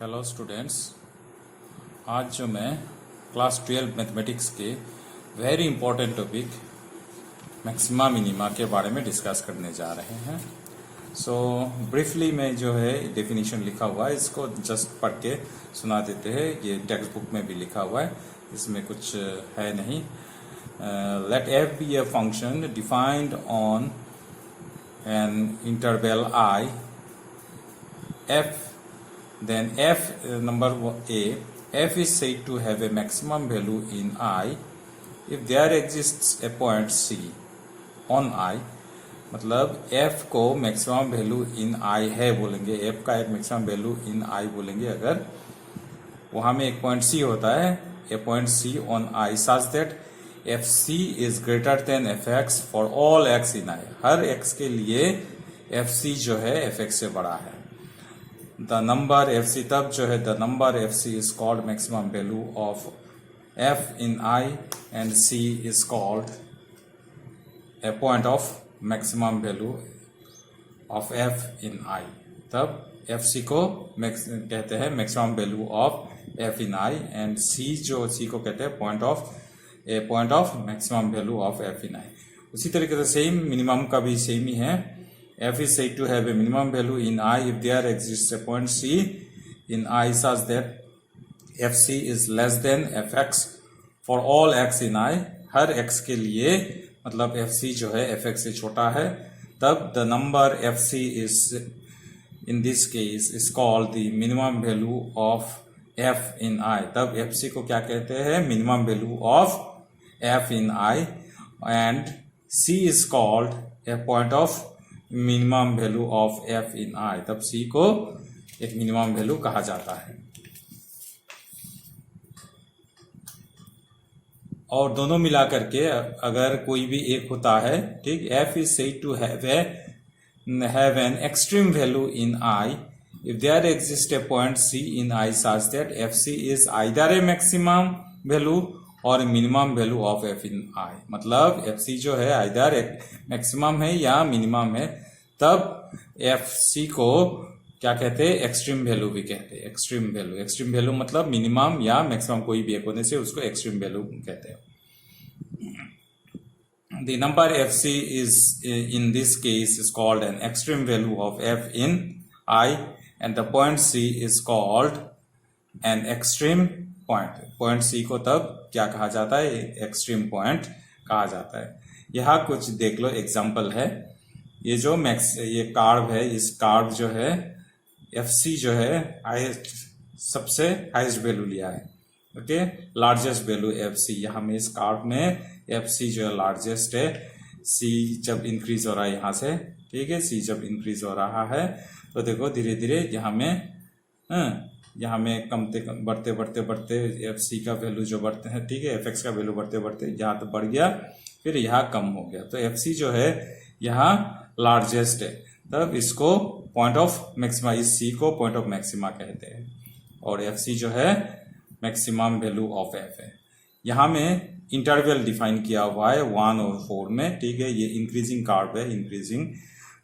Hello students, आज जो मैं क्लास 12 मैथमेटिक्स के very important topic maxima minima के बारे में डिस्कस करने जा रहे हैं। सो ब्रीफली मैं जो है डेफिनेशन लिखा हुआ है, इसको जस्ट पढ़ के सुना देते हैं। ये टेक्स्ट बुक में भी लिखा हुआ है, इसमें कुछ है नहीं। Let F B A function defined on an interval I f. Then f, number a, f is said to have a maximum value in I if there exists a point c on I. मतलब f को maximum value in i है बोलेंगे, f का एक maximum value in i बोलेंगे अगर वहां में एक पॉइंट c होता है, a point c on i such that fc is greater than fx for all x in I. Her x के लिए fc जो है fx से बड़ा है। द नंबर fc तब जो है the number fc is called maximum value of f in i and c is called a point of maximum value of f in i। तब fc को कहते हैं maximum value of f in i and c को कहते हैं point of maximum value of f in i। उसी तरीके से सेम मिनिमम का भी सेम ही है। f is said to have a minimum value in I if there exists a point c in I such that fc is less than fx for all x in I. Her x के लिए मतलब fc जो है fx से छोटा है, तब the number fc is in this case is called the minimum value of f in I. तब fc को क्या कहते हैं? minimum value of f in I and c is called a point of minimum value of f in I। तब c को एक minimum value कहा जाता है। और दोनों मिला करके अगर कोई भी एक होता है, ठीक, f is said to have an extreme value in I if there exist a point c in I such that fc is either a maximum value और minimum value of f in I। मतलब fc जो है either एक maximum है या minimum है, तब fc को क्या कहते हैं? एक्सट्रीम वैल्यू भी कहते हैं। एक्सट्रीम वैल्यू मतलब मिनिमम या मैक्सिमम कोई भी एक होने से उसको एक्सट्रीम वैल्यू कहते हैं। The number fc is in this case is called an extreme value of f in I and the point c is called an extreme point c को तब क्या कहा जाता है? एक्सट्रीम पॉइंट कहा जाता है। यहाँ कुछ देख लो, एग्जांपल है। ये जो ये कार्व है, इस कार्व जो है fc जो है सबसे हाईएस्ट वैल्यू लिया है, ओके, लार्जेस्ट वैल्यू fc। यहाँ में इस कार्व में fc जो है लार्जेस्ट है। c जब इंक्रीज हो रहा है यहाँ से, ठीक है, c जब इंक्रीज हो रहा है तो देखो धीरे धीरे यहाँ में बढ़ते fc का वैल्यू जो बढ़ते हैं, ठीक है, fx का वैल्यू बढ़ते यहाँ तो बढ़ गया, फिर यहाँ कम हो गया। तो fc जो है यहाँ लार्जेस्ट है, तब इसको पॉइंट ऑफ मैक्सिमा, इस c को पॉइंट ऑफ मैक्सिमा कहते हैं और fc जो है मैक्सिमम वैल्यू ऑफ f है। यहाँ में इंटरवल डिफाइन किया हुआ है 1 और 4 में, ठीक है। ये इंक्रीजिंग कार्व है, इंक्रीजिंग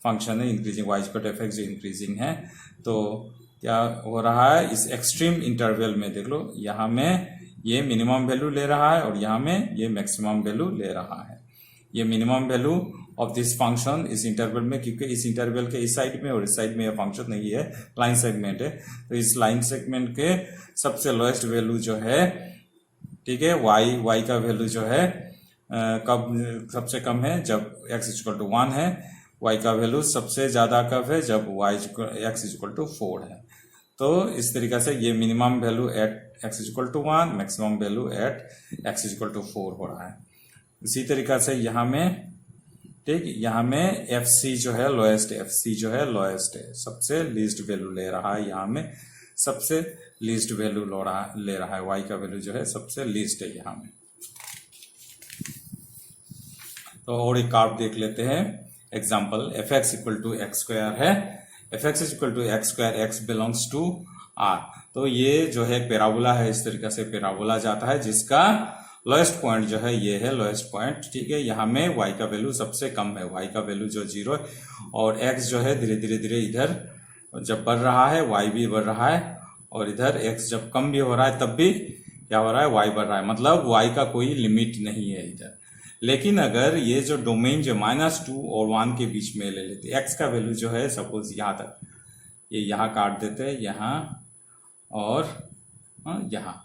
फंक्शन है, increasing y equal to fx जो इंक्रीजिंग है। तो क्या हो रहा है इस एक्सट्रीम इंटरवल में? देख लो, यहाँ में ये मिनिमम वैल्यू ले रहा है और यहाँ में ये मैक्सिमम वैल्यू ले रहा है। ये minimum value of this function इस इंटरवल में, क्योंकि इस इंटरवल के इस साइड में और इस साइड में ये फंक्शन नहीं है, लाइन सेगमेंट है, तो इस लाइन सेगमेंट के सबसे लोएस्ट वैल्यू जो है, ठीक है, y का वैल्यू जो है कब सबसे कम है? जब x इक्वल टू 1 है। y का वैल्यू सबसे ज्यादा कब है? जब x इक्वल टू 4 है। तो इस तरीके से ये minimum value at x equal to 1, maximum value at x equal to 4 हो रहा है। इसी तरीके से यहाँ में, ठीक, यहाँ में fc जो है लोएस्ट है, सबसे लीस्ट वैल्यू ले रहा है। यहाँ में सबसे लीस्ट वैल्यू ले रहा है, y का वैल्यू जो है सबसे लीस्ट है यहाँ में। तो और एक कार्व देख लेते हैं, example. fx equal to X square है, fx equal to X square, x belongs to r। तो ये जो है पैराबोला है, इस तरीके से पैराबोला जाता है जिसका लोएस्ट पॉइंट जो है ये है लोएस्ट पॉइंट, ठीक है। यहाँ में y का वैल्यू सबसे कम है, y का वैल्यू जो 0 है और x जो है धीरे धीरे इधर जब बढ़ रहा है y भी बढ़ रहा है और इधर x जब कम भी हो रहा है तब भी क्या हो रहा है, y बढ़ रहा है, मतलब y का कोई लिमिट नहीं है इधर। लेकिन अगर ये जो डोमेन जो -2 और 1 के बीच में ले लेते, x का वैल्यू जो है सपोज यहाँ तक, ये यहाँ काट देते हैं, यहाँ और यहाँ,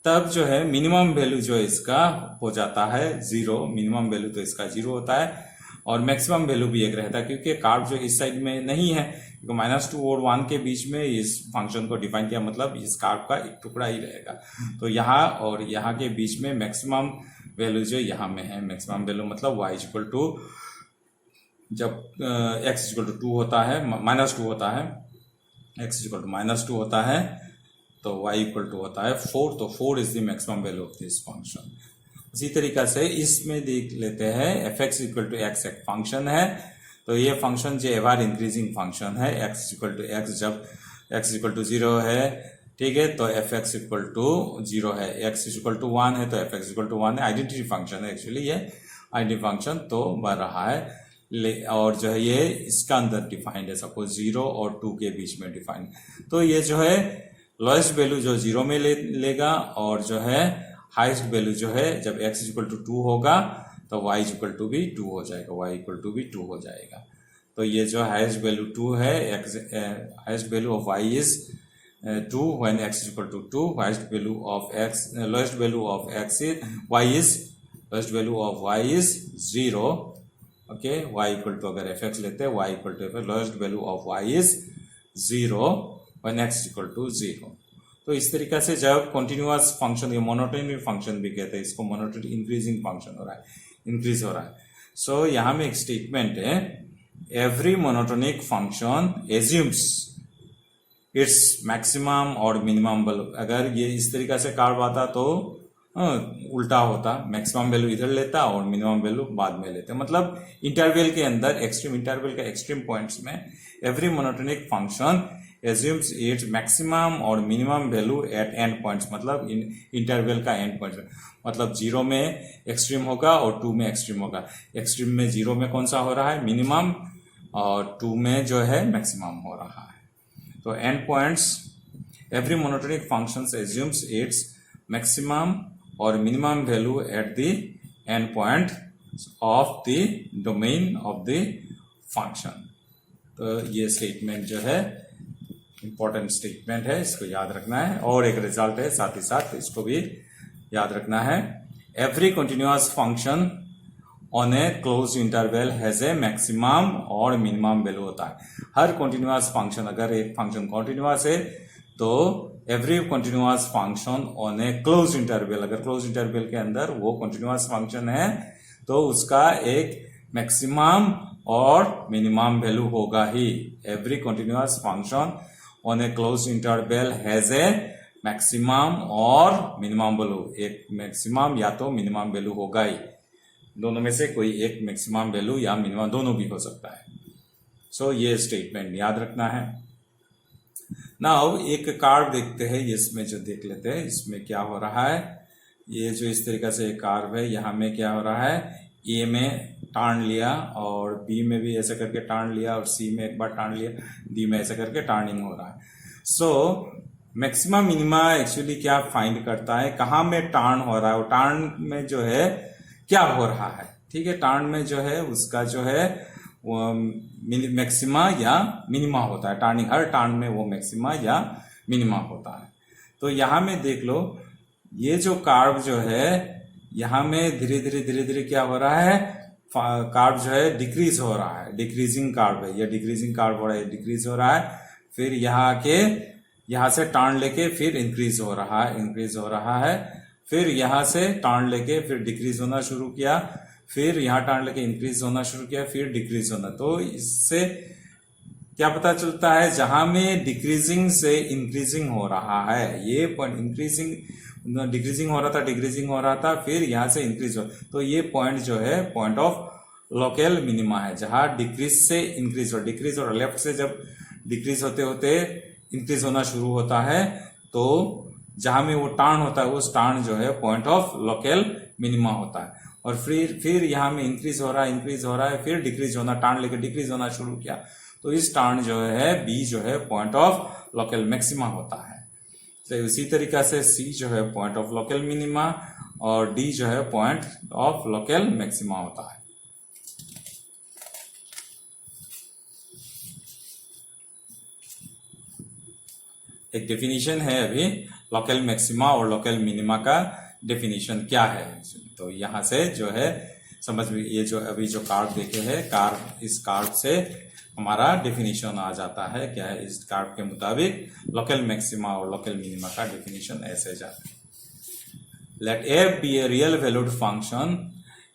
तब जो है मिनिमम वैल्यू जो है इसका हो जाता है 0। मिनिमम वैल्यू तो इसका 0 होता है और मैक्सिमम वैल्यू भी 1 रहता है, क्योंकि कार्व जो इस साइड में नहीं है, क्योंकि -2 और 1 के बीच में इस फंक्शन को डिफाइन किया, मतलब इस कार्व का एक टुकड़ा ही रहेगा। तो यहाँ और यहाँ के बीच में मैक्सिमम वैल्यू जो यहाँ में है, मैक्सिमम वैल्यू मतलब y इक्वल टू, जब x इक्वल टू 2 होता है, -2 होता है, x इक्वल टू -2 होता है, तो y इक्वल टू होता है 4, तो 4 is the maximum value of this function. इसी तरीका से इसमें देख लेते हैं f(x) इक्वल टू x एक फंक्शन है, तो ये फंक्शन जो एवर इंक्रीजिंग फंक्शन है, x इक्वल टू x, जब x इक्वल टू 0 है, ठीक है, तो f(x) इक्वल टू 0 है, x इक्वल टू 1 है तो f(x) इक्वल टू 1 है, आइडेंटिटी फंक्शन है एक्चुअली ये आइडेंटिटी फंक्शन, तो बढ़ रहा है और जो है ये इसका अंदर डिफाइंड है, सपोज 0 और 2 के बीच में डिफाइंड। तो ये जो है लोएस्ट वैल्यू जो 0 में लेगा और जो है हाईएस्ट वैल्यू जो है जब x इक्वल टू 2 होगा तो y इक्वल टू भी 2 हो जाएगा, y इक्वल टू भी 2 हो जाएगा। तो ये जो हाईएस्ट वैल्यू 2 है, highest value of y is 2 when x is equal to 2, highest value of x, lowest value of x is y is, lowest value of y is 0, okay, y equal to, अगर fx लेते हैं y equal to f, lowest value of y is 0 when x is equal to 0। तो इस तरीका से जब continuous function, ये monotonic function भी कहते हैं इसको, मोनोटोनिक इंक्रीजिंग फंक्शन हो रहा है, इंक्रीज हो रहा है। सो यहाँ में एक स्टेटमेंट है, every monotonic function assumes its maximum और मिनिमम वैल्यू। अगर ये इस तरीका से कार्व आता तो उल्टा होता, मैक्सिमम वैल्यू इधर लेता और मिनिमम वैल्यू बाद में लेते, मतलब इंटरवल के अंदर, एक्सट्रीम इंटरवल के एक्सट्रीम पॉइंट्स में every monotonic function assumes its maximum और minimum value at end points, मतलब इंटरवल का एंड पॉइंट, मतलब 0 में एक्सट्रीम होगा और 2 में एक्सट्रीम होगा। एक्सट्रीम में 0 में कौन सा हो रहा है, मिनिमम, और 2 में जो है मैक्सिमम हो रहा है। तो end points, every monotonic functions assumes its maximum और minimum value at the end point of the domain of the function. तो ये स्टेटमेंट जो है इंपॉर्टेंट स्टेटमेंट है, इसको याद रखना है, और एक रिजल्ट है साथ ही साथ, इसको भी याद रखना है। Every continuous function on a close interval has a maximum और मिनिमम वैल्यू होता है। हर कंटिन्यूअस फंक्शन, अगर एक फंक्शन कंटिन्यूअस है तो every continuous function on a close interval, अगर क्लोज इंटरवल के अंदर वो कंटिन्यूअस फंक्शन है तो उसका एक मैक्सिमम और मिनिमम वैल्यू होगा ही। Every continuous function on a close interval has a maximum और मिनिमम वैल्यू, एक मैक्सिमम या तो मिनिमम वैल्यू होगा ही, दोनों में से कोई एक मैक्सिमम वैल्यू या मिनिमम दोनों भी हो सकता है। सो ये स्टेटमेंट याद रखना है। नाउ एक कार्व देखते हैं, इसमें जो देख लेते हैं इसमें क्या हो रहा है। ये जो इस तरीके से एक कार्व है, यहाँ में क्या हो रहा है, ए में टर्न लिया और बी में भी ऐसे करके टर्न लिया और सी में एक बार टर्न लिया, डी में ऐसे करके टर्निंग हो रहा है। सो मैक्सिमम मिनिमा एक्चुअली क्या फाइंड करता है, कहाँ में टर्न हो रहा है, और टर्न में जो है क्या हो रहा है, ठीक है, टर्न में जो है उसका जो है मैक्सिमा या मिनिमा होता है, टर्निंग, हर टर्न में वो मैक्सिमा या मिनिमा होता है। तो यहाँ में देख लो, ये जो कार्व जो है यहाँ में धीरे धीरे क्या हो रहा है, कार्व जो है डिक्रीज हो रहा है, डिक्रीजिंग कार्व है, ये डिक्रीजिंग कार्व हो रहा है, डिक्रीज हो रहा है, फिर यहाँ के यहाँ से टर्न लेके फिर इंक्रीज हो रहा है, इंक्रीज हो रहा है, फिर यहाँ से टर्न लेके फिर डिक्रीज होना शुरू किया, फिर यहाँ टर्न लेके इंक्रीज होना शुरू किया, फिर डिक्रीज होना। तो इससे क्या पता चलता है, जहां में डिक्रीजिंग से इंक्रीजिंग हो रहा है, ये पॉइंट इंक्रीजिंग डिक्रीजिंग हो रहा था, डिक्रीजिंग हो रहा था, फिर यहाँ से इंक्रीज हो, तो ये पॉइंट जो है पॉइंट ऑफ लोकल मिनिमा है, जहां डिक्रीज से इंक्रीज हो, डिक्रीज और लेफ्ट से जब डिक्रीज होते होते इंक्रीज होना शुरू होता है, तो जहां में वो टर्न होता है, वो टर्न जो है पॉइंट ऑफ लोकल मिनिमा होता है। और फिर यहाँ में इंक्रीज हो रहा है, फिर डिक्रीज होना, टर्न लेके डिक्रीज होना शुरू किया, तो इस टर्न जो है बी जो है पॉइंट ऑफ लोकल मैक्सिमा होता है। तो इसी तरीका से सी जो है पॉइंट ऑफ लोकल मिनिमा और डी जो है पॉइंट ऑफ लोकल मैक्सिमा होता है। एक डेफिनेशन है अभी लोकल मैक्सिमा और लोकल मिनिमा का डेफिनेशन क्या है। तो यहाँ से जो है समझ में, ये जो अभी जो कार्ड देखे हैं, इस कार्ड से हमारा डेफिनेशन आ जाता है। क्या है, इस कार्ड के मुताबिक लोकल मैक्सिमा और लोकल मिनिमा का डेफिनेशन ऐसे जाता है। Let f be a real valued function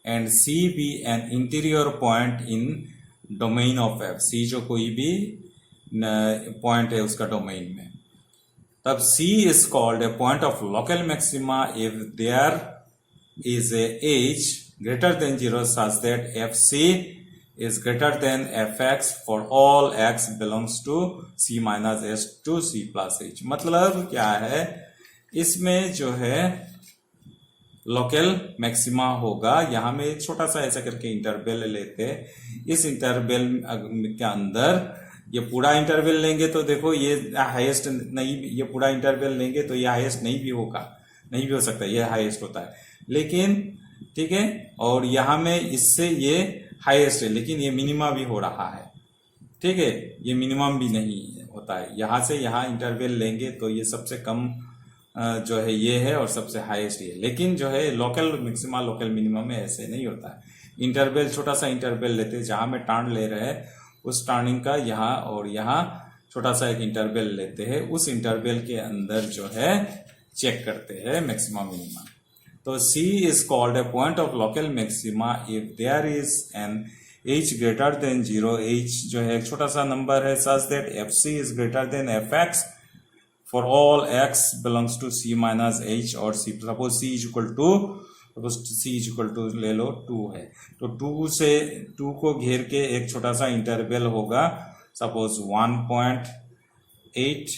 and c be an interior point in domain of f। c जो कोई भी पॉइंट है उसका डोमेन में, तब c is called a point of local maxima if there is a h greater than 0 such that fc is greater than fx for all x belongs to c minus s to c plus h। मतलब क्या है, इसमें जो है local maxima होगा। यहाँ में एक छोटा सा ऐसा करके इंटरवल लेते हैं। इस इंटरवल के अंदर ये पूरा इंटरवल लेंगे तो देखो ये हाईएस्ट नहीं, ये पूरा इंटरवल लेंगे तो ये हाईएस्ट नहीं भी होगा, नहीं भी हो सकता, ये हाईएस्ट होता है। लेकिन ठीक है, और यहाँ में इससे ये हाईएस्ट है लेकिन ये मिनिमा भी हो रहा है। ठीक है, ये मिनिमम भी नहीं होता है। यहाँ से यहाँ इंटरवल लेंगे तो ये सबसे कम जो है ये है और सबसे हाईएस्ट ये। लेकिन जो है लोकल मैक्सिमा लोकल मिनिमम में ऐसे नहीं होता है। इंटरवल छोटा सा इंटरवल लेते हैं, जहां में टर्न ले रहे हैं उस टर्निंग का यहाँ और यहाँ छोटा सा एक इंटरवल लेते हैं। उस इंटरवल के अंदर जो है चेक करते हैं मैक्सिमा मिनिमा। तो C is called a point of local maxima if there is an h greater than 0। h जो है एक छोटा सा नंबर है such that fc is greater than fx for all x belongs to c minus h और c। Suppose c is equal to ले लो 2 है, तो 2 से 2 को घेर के एक छोटा सा इंटरवल होगा, सपोज 1.8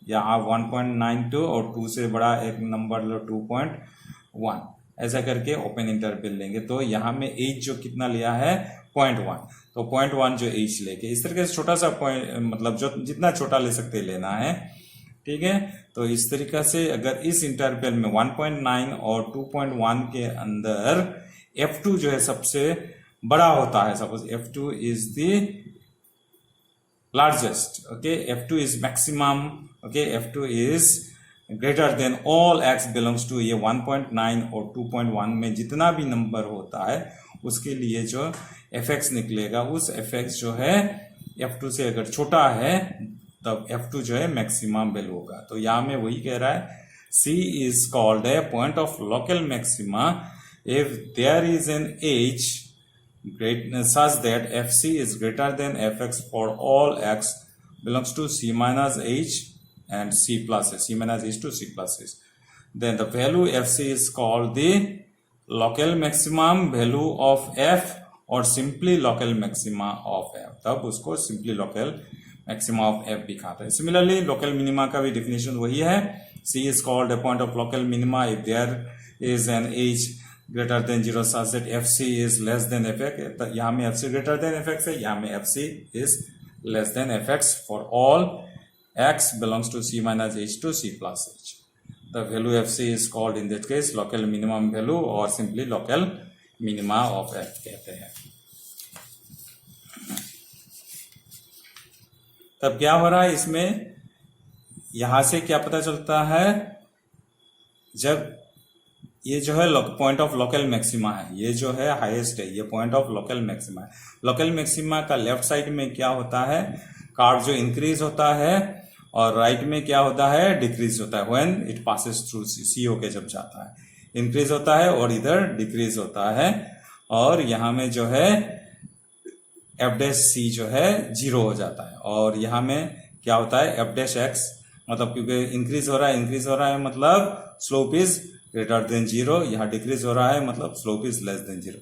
या 1.92 और 2 से बड़ा एक नंबर लो 2.1, ऐसा करके ओपन इंटरवल लेंगे। तो यहाँ में h जो कितना लिया है 0.1, तो 0.1 जो h लेके इस तरीके से छोटा सा पॉइंट, मतलब जो जितना छोटा ले सकते लेना है। ठीक है, तो इस तरीका से अगर इस इंटरवल में 1.9 और 2.1 के अंदर f2 जो है सबसे बड़ा होता है, suppose f2 is the largest, okay, f2 is maximum, okay, f2 is greater than all x belongs to, ये 1.9 और 2.1 में जितना भी नंबर होता है उसके लिए जो fx निकलेगा, उस fx जो है f2 से अगर छोटा है तब f2 जो है मैक्सिमम वैल्यू होगा। तो यहाँ में वही कह रहा है C is called a point of local maxima if there is an h such that fc is greater than fx for all x belongs to c minus h and c plus h, c minus h to c plus h। Then the value fc is called the local maximum value of f और simply local maxima of f, तब उसको simply local maxima of F दिखाता है। Similarly local minima का भी definition वही है। C is called a point of local minima if there is an h greater than 0 such that fc is less than fx। यहाँ में fc greater than fx है, यहाँ में fc is less than fx for all x belongs to c minus h to c plus h। The value fc is called in that case local minimum value और simply local minima of f कहते हैं। तब क्या हो रहा है इसमें, यहां से क्या पता चलता है, जब ये जो है पॉइंट ऑफ लोकल मैक्सिमा है, ये जो है हाईएस्ट है, ये पॉइंट ऑफ लोकल मैक्सिमा है। लोकल मैक्सिमा का लेफ्ट साइड में क्या होता है, कार्ड जो इंक्रीज होता है और राइट में क्या होता है डिक्रीज होता है। When it passes through C होके जब जाता है इंक्रीज होता है और इधर डिक्रीज होता है, और यहाँ में जो है एफ डैश सी जो है 0 हो जाता है। और यहाँ में क्या होता है एफ डैश एक्स, मतलब क्योंकि इंक्रीज हो रहा है मतलब स्लोप इज ग्रेटर देन 0, यहाँ डिक्रीज हो रहा है मतलब स्लोप इज लेस देन 0।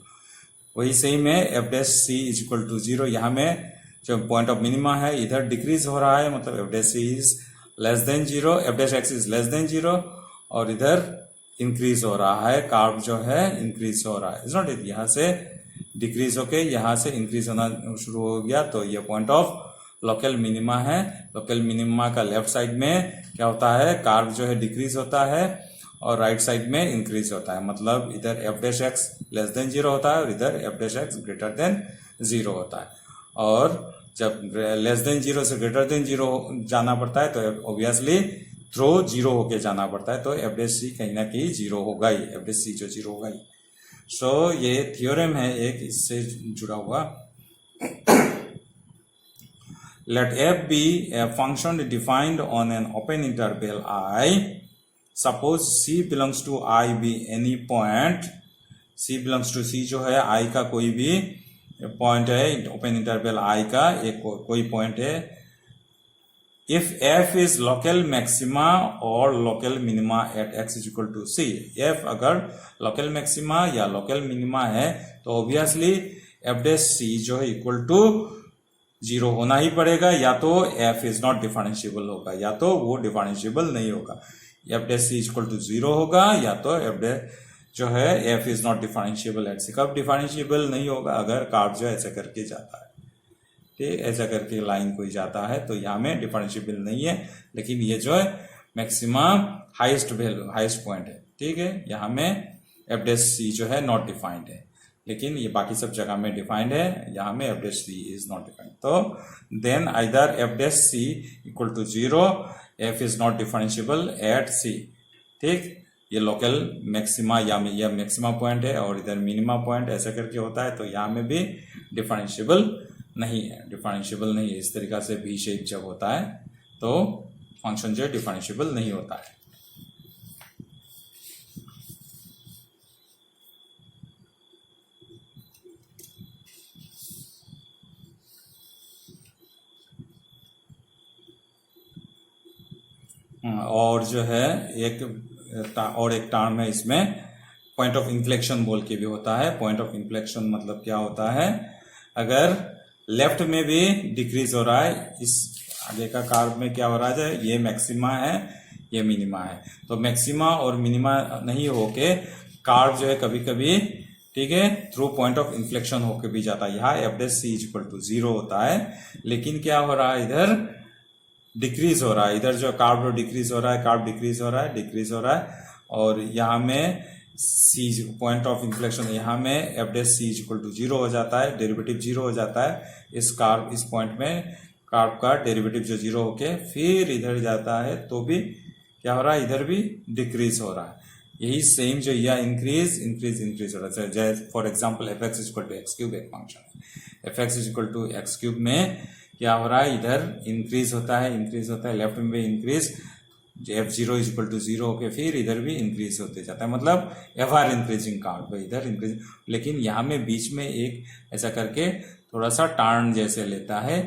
वही सही में F dash c is equal to 0, यहाँ में जो पॉइंट ऑफ मिनिमा है इधर डिक्रीज हो रहा है मतलब f dash c is less than 0, f dash x is less than 0, और इधर इंक्रीज हो रहा है, कार्व जो है इंक्रीज हो रहा है, इज नॉट इट। यहाँ से डिक्रीज होके यहाँ से इंक्रीज होना शुरू हो गया, तो ये पॉइंट ऑफ लोकल मिनिमा है। लोकल मिनिमा का लेफ्ट साइड में क्या होता है, कर्व जो है डिक्रीज होता है और राइट साइड में इंक्रीज होता है। मतलब इधर f dash x less than 0 होता है और इधर f dash x greater than 0 होता है। और जब लेस देन 0 से ग्रेटर देन 0 जाना पड़ता है तो ऑब्वियसली थ्रो 0 होके जाना पड़ता है, तो एफ डैश सी कहीं ना कहीं 0 होगा ही, एफ डैश सी जो 0 होगा ही। सो ये थ्योरम है एक इससे जुड़ा हुआ। Let f be a function defined on an open interval I. Suppose C belongs to I be any point. C belongs to C जो है I का कोई भी पॉइंट है, ओपन इंटरवल I का एक कोई पॉइंट है। If f is local maxima or local minima at x is equal to C. f अगर local maxima या local minima है तो obviously f dash C जो है इक्वल टू 0 होना ही पड़ेगा, या तो f इज नॉट डिफरेंशिएबल होगा या तो वो डिफरेंशिएबल नहीं होगा। f dash c equal to 0 होगा या तो f डैश जो है f is not differentiable at c। कब डिफरेंशिएबल नहीं होगा, अगर कर्व जो ऐसा करके जाता है, ठीक, ऐसा करके लाइन कोई जाता है तो यहाँ में डिफरेंशिएबल नहीं है। लेकिन ये जो है maximum highest value highest point है, ठीक है। यहाँ में f डैश c जो है नॉट डिफाइंड है, लेकिन ये बाकी सब जगह में डिफाइंड है, यहाँ में F dash c is not defined. तो then either f dash c equal to 0, f is not differentiable at c, ठीक। ये लोकल मैक्सिमा या मैक्सिमा पॉइंट है और इधर मिनिमा पॉइंट ऐसा करके होता है, तो यहाँ में भी डिफरेंशिएबल नहीं है, डिफरेंशिएबल नहीं है। इस तरीका से भी शेप जब होता है तो फंक्शन जो है डिफरेंशिएबल नहीं होता है। और जो है एक टर्म है इसमें पॉइंट ऑफ इन्फ्लेक्शन बोल के भी होता है। पॉइंट ऑफ इन्फ्लेक्शन मतलब क्या होता है, अगर लेफ्ट में भी डिक्रीज हो रहा है, इस आगे का कर्व में क्या हो रहा है, ये मैक्सिमा है ये मिनिमा है, तो मैक्सिमा और मिनिमा नहीं होके कर्व जो है कभी कभी, ठीक है, थ्रू पॉइंट ऑफ इन्फ्लेक्शन होके भी जाता है। यहाँ f dash c equal to 0 होता है, लेकिन क्या हो रहा है, इधर डिक्रीज हो रहा है, इधर जो कर्व डिक्रीज हो रहा है, कर्व डिक्रीज हो रहा है और यहाँ में सी पॉइंट ऑफ इन्फ्लेक्शन, यहाँ में F dash c equal to 0 हो जाता है, डेरिवेटिव 0 हो जाता है। इस कर्व इस पॉइंट में कर्व का डेरिवेटिव जो 0 होके फिर इधर जाता है तो भी क्या हो रहा है, इधर भी डिक्रीज हो रहा है। यही सेम जो यह इंक्रीज हो रहा है। जैसे for example f x equal to x cube एक फंक्शन है, f x equal to x cube में क्या हो रहा है, इधर इंक्रीज होता है, लेफ्ट में भी increase, f zero is equal to 0 होके फिर इधर भी इंक्रीज होते जाता है, मतलब एफ आर इंक्रीजिंग कर्व, इधर इंक्रीज। लेकिन यहाँ में बीच में एक ऐसा करके थोड़ा सा टर्न जैसे लेता है,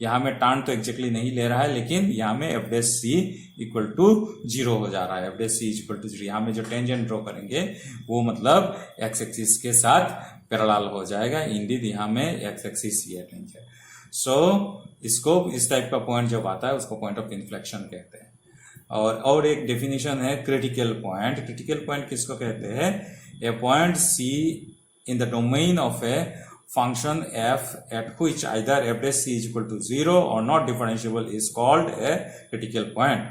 यहाँ में टर्न तो एग्जैक्टली नहीं ले रहा है, लेकिन यहाँ में F dash c equal to 0 हो जा रहा है, F dash c equal to 0। यहाँ में जो टेंजेंट ड्रॉ करेंगे वो मतलब एक्स एक्सिस के साथ पैरेलल हो जाएगा। इंडीड यहाँ में एक्स एक्सिस ये टेंजेंट। सो इसको इस टाइप का पॉइंट जब आता है उसको पॉइंट ऑफ इन्फ्लेक्शन कहते हैं। और एक डेफिनेशन है क्रिटिकल पॉइंट। क्रिटिकल पॉइंट किसको कहते हैं, a point c in the domain of a function f at which either f dash c is equal to 0 or not differentiable is called a critical point.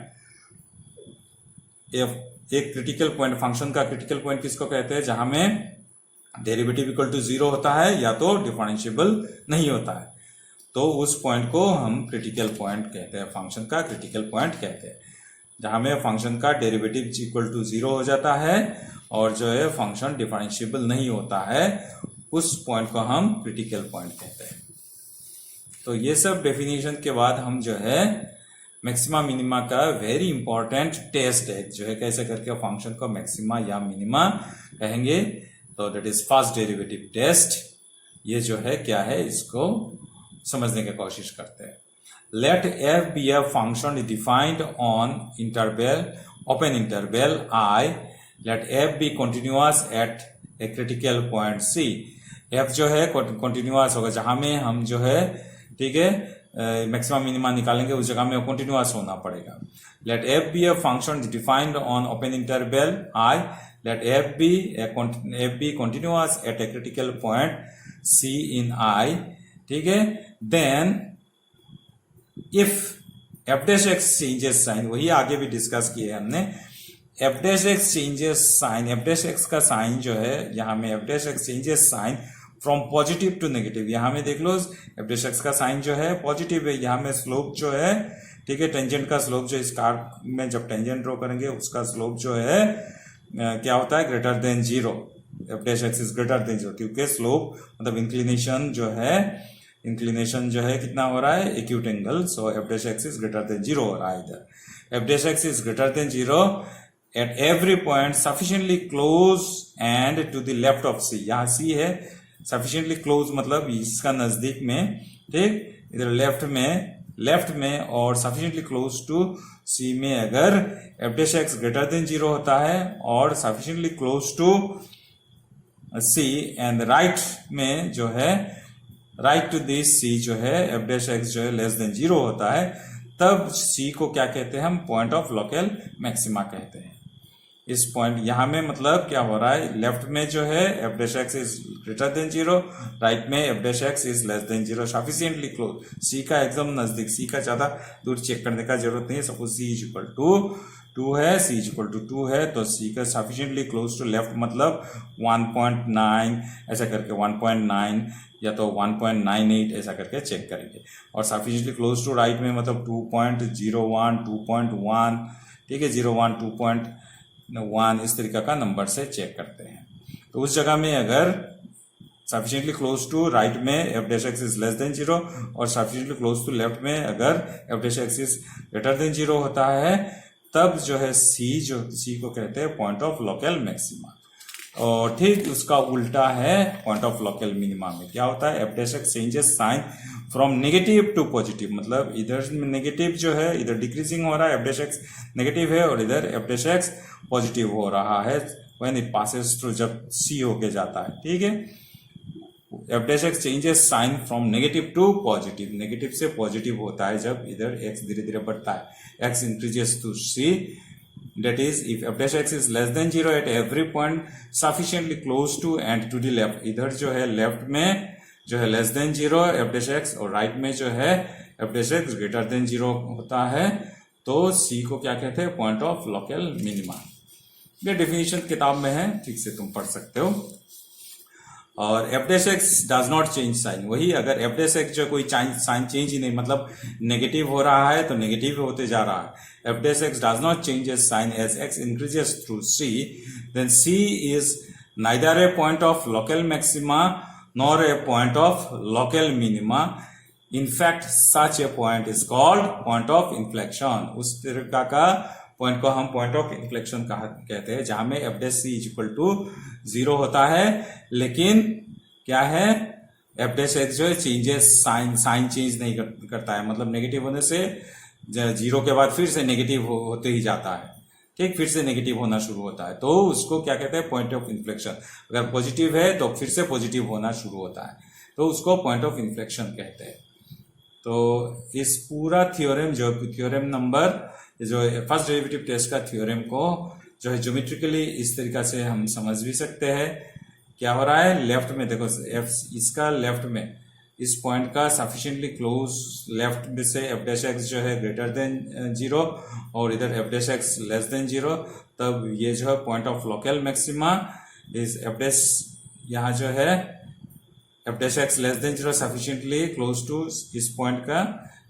एक critical point, function का critical point किसको कहते हैं, जहां में derivative equal to 0 होता है या तो डिफरेंशिएबल नहीं होता है, तो उस पॉइंट को हम क्रिटिकल पॉइंट कहते हैं, फंक्शन का क्रिटिकल पॉइंट कहते हैं, जहां में फंक्शन का डेरिवेटिव इक्वल टू 0 हो जाता है और जो है फंक्शन डिफरेंशिएबल नहीं होता है, उस पॉइंट को हम क्रिटिकल पॉइंट कहते हैं। तो ये सब डेफिनेशन के बाद हम जो है मैक्सिमा मिनिमा का वेरी इंपॉर्टेंट टेस्ट है, जो है कैसे करके फंक्शन को मैक्सिमा या मिनिमा कहेंगे, तो that is first derivative test. ये जो है क्या है, इसको समझने की कोशिश करते हैं। Let F be a function defined on interval open interval I, let F be continuous at a critical point c. F जो है कंटिन्यूअस होगा, जहां में हम जो है, ठीक है, मैक्सिमम मिनिमा निकालेंगे उस जगह में कंटिन्यूअस होना पड़ेगा। Let F be a function defined on open interval I, let F be continuous at a critical point c in I, ठीक है। Then if f dash x changes sign, वही आगे भी डिस्कस किए हमने, f dash x changes sign, f dash x का sign जो है यहां में F dash x changes sign from positive to negative. यहां में देख लो एफ डैश एक्स का साइन जो है पॉजिटिव है, यहां में स्लोप जो है, ठीक है, टेंजेंट का स्लोप जो इस कार में जब टेंजेंट ड्रॉ करेंगे उसका स्लोप जो है क्या होता है, greater than zero. F dash x is greater than zero, क्योंकि स्लोप मतलब इंक्लिनेशन जो है कितना हो रहा है, acute angle, so f dash x is greater than zero हो रहा है इधर। F dash x is greater than zero at every point sufficiently close and to the left of c. यहाँ सी है, सफिशिएंटली क्लोज मतलब इसका नजदीक में, ठीक, इधर लेफ्ट में और सफिशिएंटली क्लोज टू सी में अगर f dash x greater than zero होता है और sufficiently close to c and right में जो है, राइट टू दिस सी जो है एफ डैश एक्स जो है लेस देन जीरो होता है, तब सी को क्या कहते हैं हम, पॉइंट ऑफ लोकल मैक्सिमा कहते हैं। इस पॉइंट यहां में मतलब क्या हो रहा है, लेफ्ट में जो है F dash x is greater than zero, right में F dash x is less than zero, sufficiently close, C का एकदम नजदीक, सी का ज्यादा दूर चेक करने का जरूरत नहीं है। Suppose c is equal to 2 है, सी इज इक्वल टू 2 है, तो सी का सफिशिएंटली क्लोज टू लेफ्ट मतलब 1.9 ऐसा करके 1.9 या तो 1.98 ऐसा करके चेक करेंगे, और सफिशिएंटली क्लोज टू राइट में मतलब 2.01 2.1, ठीक है, 0.1 2.1 इस तरीके का नंबर से चेक करते हैं। तो उस जगह में अगर सफिशिएंटली क्लोज टू राइट में F dash x is less than zero और सफिशिएंटली क्लोज टू लेफ्ट में अगर f dash x is greater than zero होता है, तब जो है सी को कहते हैं पॉइंट ऑफ लोकल मैक्सिमा। और ठीक उसका उल्टा है पॉइंट ऑफ लोकल मिनिमा में क्या होता है, F dash x changes sign from negative to positive, मतलब इधर नेगेटिव जो है इधर डिक्रीजिंग हो रहा है, एफ डैश एक्स नेगेटिव है और इधर एफ डैश एक्स पॉजिटिव हो रहा है व्हेन इट पासेस थ्रू, जब सी होके जाता है, ठीक है। F dash x changes sign from negative to positive, negative से पॉजिटिव होता है जब इधर एक्स धीरे धीरे बढ़ता है, x increases to c, that is if f dash x is less than 0 at every point sufficiently close to and to the left, इधर जो है लेफ्ट में जो है less than zero f dash x और राइट में जो है F dash x greater than zero होता है, तो सी को क्या कहते हैं, पॉइंट ऑफ लोकल मिनिमा। ये डेफिनेशन किताब में है, ठीक से तुम पढ़ सकते हो। और f dash x does not change sign, वही अगर एफ डैश एक्स जो कोई साइन चेंज ही नहीं, मतलब नेगेटिव हो रहा है तो नेगेटिव होते जा रहा है, F dash x does not change sign as x increases through c, then c is neither a point of local maxima nor a point of local minima. In fact such a point is called point of inflection, उस तरीका का point को हम point of inflection कहते हैं, जहां में F dash c is equal to 0 होता है, लेकिन क्या है, एफ डैश एक्स जो है चेंजेस साइन चेंज नहीं करता है, मतलब नेगेटिव होने से 0 के बाद फिर से नेगेटिव होते ही जाता है, ठीक, फिर से नेगेटिव होना शुरू होता है, तो उसको क्या कहते हैं, पॉइंट ऑफ इन्फ्लेक्शन। अगर पॉजिटिव है तो फिर से पॉजिटिव होना शुरू होता है, तो उसको पॉइंट ऑफ इन्फ्लेक्शन कहते हैं। तो इस पूरा थ्योरम जो थ्योरम नंबर जो फर्स्ट डेरिवेटिव टेस्ट का थ्योरम को जो है ज्योमेट्रिकली इस तरीका से हम समझ भी सकते हैं। क्या हो रहा है, लेफ्ट में देखो इसका लेफ्ट में इस पॉइंट का सफिशिएंटली क्लोज लेफ्ट में से एफ डैश एक्स जो है ग्रेटर देन 0 और इधर f dash x less than 0, तब ये जो है पॉइंट ऑफ लोकल मैक्सिमा इस एफ डैश, यहाँ जो है F dash x less than 0 sufficiently close to इस पॉइंट का,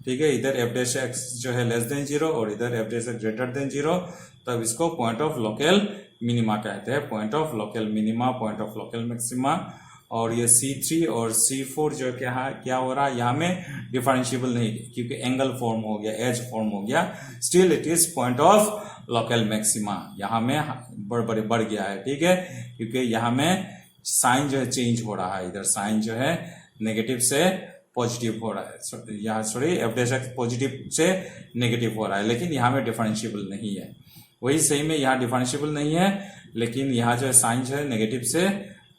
ठीक है, इधर एफ डैश एक्स जो है लेस देन 0 और इधर f dash x greater than 0, तब इसको पॉइंट ऑफ लोकल मिनिमा कहते हैं, point of local minima, point of local maxima. और ये C3 और C4 जो क्या हो रहा है, यहाँ में डिफरेंशिएबल नहीं, क्योंकि एंगल फॉर्म हो गया, एज फॉर्म हो गया, still it is point of local maxima, यहाँ में बढ़ गया है, ठीक है, क्योंकि यहाँ में साइन जो है चेंज हो रहा है, इधर साइन जो है नेगेटिव से पॉजिटिव हो रहा है, यहाँ sorry F dash x positive से नेगेटिव हो रहा है, लेकिन यहाँ में डिफरेंशिएबल नहीं है, वही सही में यहाँ डिफरेंशिएबल नहीं है, लेकिन यहाँ जो है साइन जो है नेगेटिव से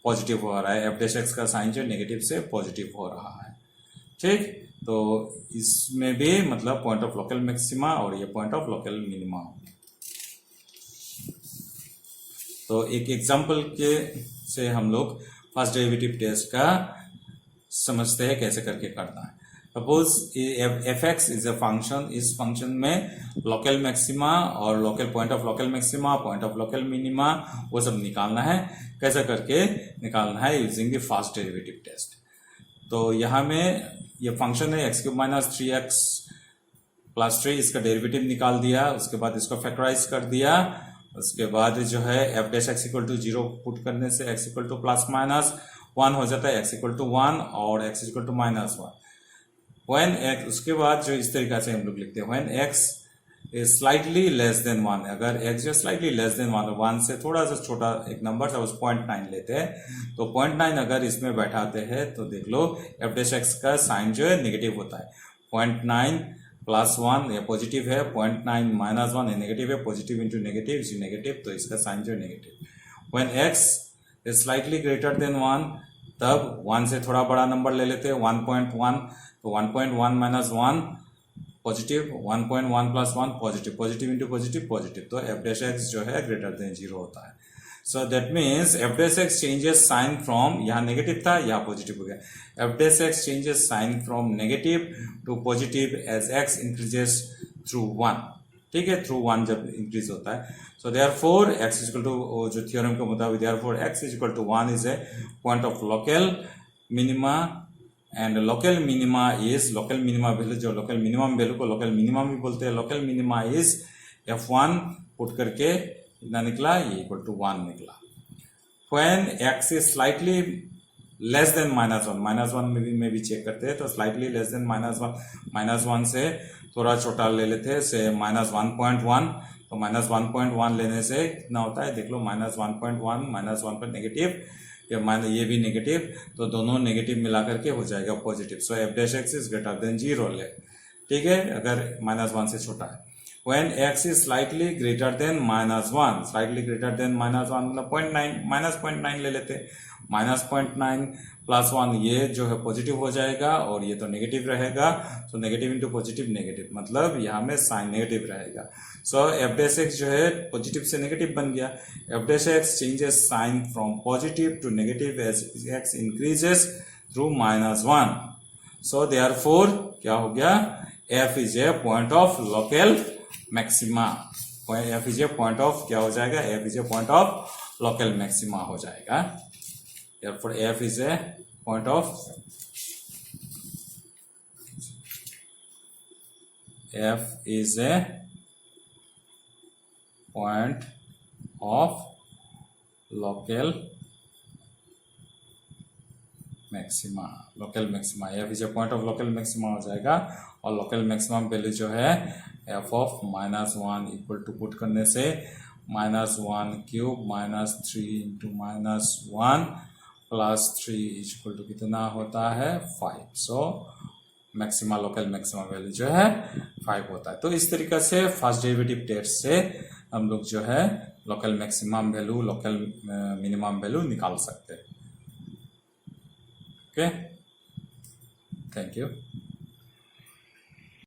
पॉजिटिव हो रहा है, एफ डैश एक्स का साइन जो नेगेटिव से पॉजिटिव हो रहा है, ठीक। तो इसमें भी मतलब पॉइंट ऑफ लोकल मैक्सिमा और ये पॉइंट ऑफ लोकल मिनिमा। तो एक एग्जांपल के से हम लोग फर्स्ट डेरिवेटिव टेस्ट का समझते हैं कैसे करके करना है। Suppose f x is a function, इस फंक्शन में लोकल मैक्सिमा और local point of local maxima, point of local minima, वो सब निकालना है। कैसे करके निकालना है? Using the first derivative test. तो यहाँ में ये फंक्शन है x³ माइनस 3x प्लस 3, इसका डेरिवेटिव निकाल दिया, उसके बाद इसको फैक्टराइज कर दिया, उसके बाद जो है F dash x equal to 0 put करने से x equal to plus minus 1 हो जाता है, x इक्वल टू 1 और x equal to minus 1। When x, उसके बाद जो इस तरीका से हम लोग लिखते हैं, when x is slightly less than 1, अगर x जो स्लाइटली लेस देन 1 से थोड़ा सा छोटा एक नंबर था, उस 0.9 लेते हैं, तो 0.9 अगर इसमें बैठाते हैं तो देख लो एफ डैश एक्स का साइन जो है नेगेटिव होता है। 0.9 प्लस 1 ये पॉजिटिव है, 0.9 माइनस 1 ये नेगेटिव है, positive into negative is negative, तो इसका साइन जो है negative. When x is slightly greater than 1, तब 1 से थोड़ा बड़ा नंबर ले लेते हैं, 1.1, तो 1.1 minus 1 positive, 1.1 plus 1 positive, positive into positive positive, तो एफ डैश एक्स जो है ग्रेटर देन 0 होता है। So that means f dash x changes sign from, यहाँ नेगेटिव था यहाँ पॉजिटिव हो गया, f dash x changes sign from negative to positive as x increases through 1। ठीक है, थ्रू 1 जब इंक्रीज होता है। So therefore x is equal to, जो थ्योरम के मुताबिक therefore x is equal to 1 is a point of local minima, and local minima is, local minima value, जो local minimum value को लोकल मिनिमम भी बोलते हैं, local minima is f1 put करके इतना निकला, ये इक्वल टू 1 निकला। When x is slightly less than -1 में भी चेक करते हैं, तो स्लाइटली लेस देन -1 से थोड़ा छोटा ले लेते हैं, से -1.1, तो -1.1 लेने से कितना होता है देख लो, -1.1 -1 पर नेगेटिव, ये भी नेगेटिव, तो दोनों नेगेटिव मिला करके हो जाएगा positive. So f dash x is greater than 0 ले, ठीक है, अगर -1 से छोटा है। When x is slightly greater than -1, slightly greater than -1 मतलब 0.9 -0.9 ले लेते, -0.9 प्लस 1 ये जो है पॉजिटिव हो जाएगा और ये तो नेगेटिव रहेगा, तो नेगेटिव इंटू पॉजिटिव नेगेटिव, मतलब यहाँ में साइन नेगेटिव रहेगा। सो एफ डैश एक्स जो है पॉजिटिव से नेगेटिव बन गया। F dash x changes sign from positive to negative as x increases through -1। So therefore क्या हो गया, f is a point of local maxima, f is a point of क्या हो जाएगा, f is a point of local maxima हो जाएगा। therefore f is a point of local maxima, local maxima, f is a point of local maxima हो जाएगा। और local maximum value जो है f of -1 equal to put करने से -1³ -3 into -1 plus 3 equal to कितना होता है 5। सो मैक्सिमा, लोकल मैक्सिमा वैल्यू जो है 5 होता है। तो इस तरीके से फर्स्ट डेरिवेटिव टेस्ट से हम लोग जो है local maximum value, local minimum value निकाल सकते हैं। Okay, thank you.